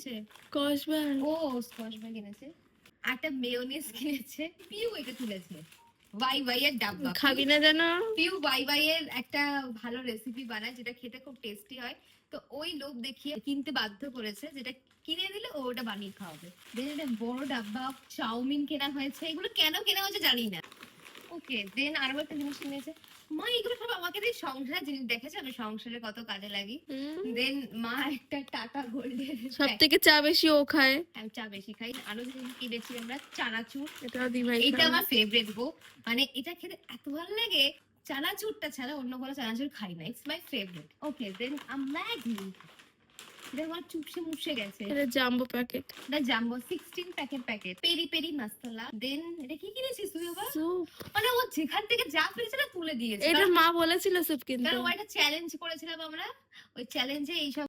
কিনেছে? কসবার ও Scotch Brite কিনেছে, একটা মেয়োনিজ কিনেছে, পিউ এটা তুলেছে ওয়াই ওয়াই এর ডাব্বা। খাবি না জানো? পিউ ওয়াই ওয়াই এর একটা ভালো রেসিপি বানায় যেটা খেতে খুব টেস্টি হয়, তো ওই লোভ দেখিয়ে কিনতে বাধ্য করেছে, যেটা কিনে দিলে ও ওটা বানিয়ে খাওয়াবে। দেন একটা বড় ডাব্বা চাউমিন কেনা হয়েছে, এগুলো কেন কেনা হয়েছে জানি না। ওকে, দেন আরো একটা জিনিস কিনেছে। মা এগুলো সব আমাকে দিয়ে সংসারের জিনিস, দেখেছে আমি সংসারে কত কাজে লাগি। দেন মা একটা টাটা গোল্ডের, সব থেকে চা বেশি ও খায়। আমি চা বেশি খাই। আরো জিনিস কিনেছি আমরা, চানাচুর, এটাও দি ভাই এটা খাবে। আমার ফেভারিট গো, মানে এটা খেতে এত ভালো লাগে, চানাচুরটা ছাড়া অন্য কোনো চানাচুর খাই না, it's my favourite. Okay, then Maggi, এটা আমার চুপসে মুছে গেছে, এটা জাম্বো প্যাকেট। এটা jumbo 16 packet, peri peri masala. Then এটা কি কিনেছিস তুই আবার? স্যুপ। মানে ও যেখান থেকে যা পেয়েছে না তুলে দিয়েছে, এটা মা বলেছিল স্যুপ কিনতে। কারণ ও একটা চ্যালেঞ্জ করেছিলাম আমরা, ওই চ্যালেঞ্জে এইসব